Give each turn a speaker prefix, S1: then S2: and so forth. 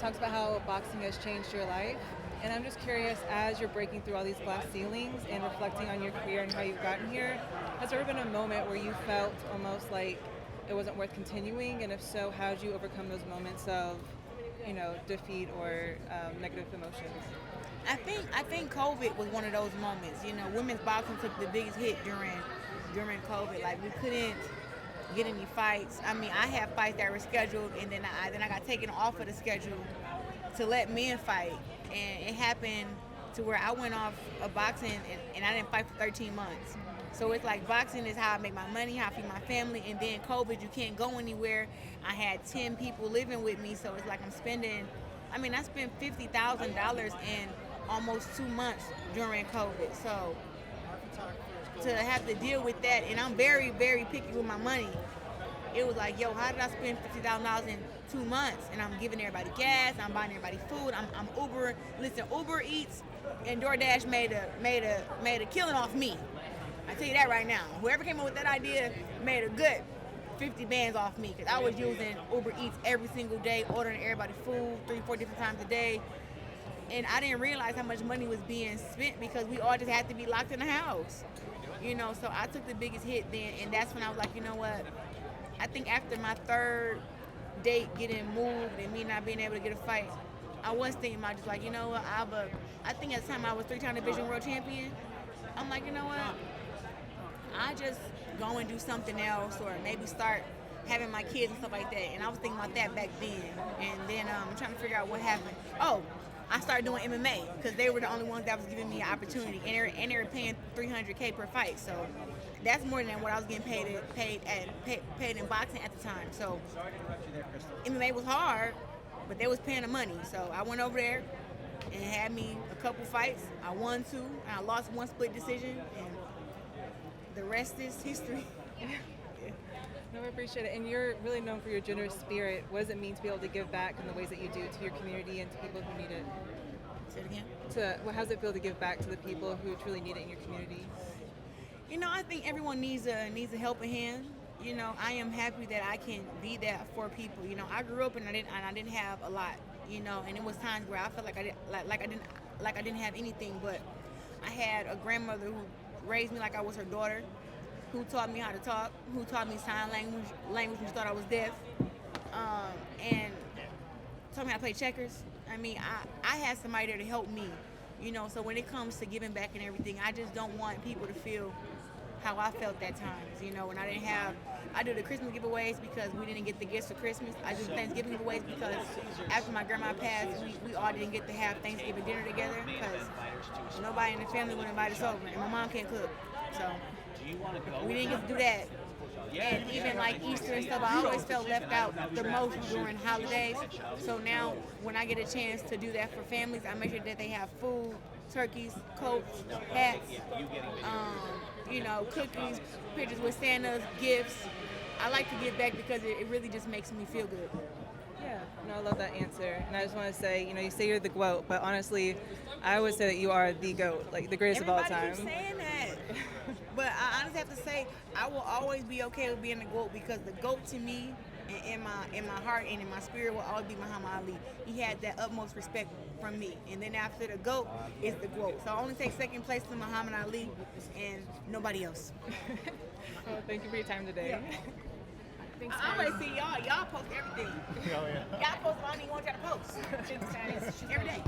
S1: talks about how boxing has changed your life. And I'm just curious, as you're breaking through all these glass ceilings and reflecting on your career and how you've gotten here, has there ever been a moment where you felt almost like it wasn't worth continuing? And if so, how did you overcome those moments of, defeat or negative emotions?
S2: I think COVID was one of those moments. Women's boxing took the biggest hit during COVID. Like we couldn't get any fights. I mean, I had fights that were scheduled, and then I got taken off of the schedule to let men fight, and it happened to where I went off of boxing and I didn't fight for 13 months. So it's like boxing is how I make my money, how I feed my family, and then COVID, you can't go anywhere. I had 10 people living with me, so it's like I spent $50,000 in almost 2 months during COVID. So to have to deal with that, and I'm very, very picky with my money. It was like, yo, how did I spend $50,000 in 2 months? And I'm giving everybody gas, I'm buying everybody food, I'm Uber. Listen, Uber Eats and DoorDash made a killing off me. I tell you that right now. Whoever came up with that idea made a good 50 bands off me, because I was using Uber Eats every single day, ordering everybody food 3-4 different times a day. And I didn't realize how much money was being spent because we all just had to be locked in the house. So I took the biggest hit then, and that's when I was like, you know what? I think after my third date getting moved and me not being able to get a fight, I was thinking about just like, you know what? I think at the time I was 3-time division world champion. I'm like, you know what? I just go and do something else, or maybe start having my kids and stuff like that. And I was thinking about that back then. And then I'm trying to figure out what happened. Oh, I started doing MMA because they were the only ones that was giving me an opportunity, and they were paying $300K per fight. So that's more than what I was getting paid in boxing at the time. So MMA was hard, but they was paying the money. So I went over there and had me a couple fights. I won 2, and I lost 1 split decision, and the rest is history.
S1: No, I appreciate it. And you're really known for your generous spirit. What does it mean to be able to give back in the ways that you do to your community and to people who need it?
S2: Say it again?
S1: How does it feel to give back to the people who truly need it in your community?
S2: I think everyone needs a helping hand. I am happy that I can be that for people. I grew up and I didn't have a lot. And it was times where I felt like I didn't have anything, but I had a grandmother who raised me like I was her daughter, who taught me how to talk, who taught me sign language when she thought I was deaf, and taught me how to play checkers. I mean, I had somebody there to help me, so when it comes to giving back and everything, I just don't want people to feel how I felt that times, when I do the Christmas giveaways because we didn't get the gifts for Christmas. I do Thanksgiving giveaways because after my grandma passed, we all didn't get to have Thanksgiving dinner together because nobody in the family would invite us over, and my mom can't cook, so we didn't get to do that. And even like Easter and stuff, I always felt left out the most during holidays. So now when I get a chance to do that for families, I make sure that they have food, turkeys, coats, hats, cookies, pictures with Santa's, gifts. I like to give back because it really just makes me feel good.
S1: Yeah, no, I love that answer. And I just want to say, you say you're the GOAT, but honestly, I would say that you are the GOAT, like the greatest of all time.
S2: Everybody keeps saying that. But I honestly have to say, I will always be okay with being the GOAT because the GOAT to me, in my heart and in my spirit, will always be Muhammad Ali. He had that utmost respect from me. And then after the GOAT is the GOAT. So I only take second place to Muhammad Ali and nobody else.
S1: Well, thank you for your time today.
S2: Yeah. I always see y'all post everything.
S3: Oh, yeah.
S2: Y'all post what I don't even want y'all to post. Every day.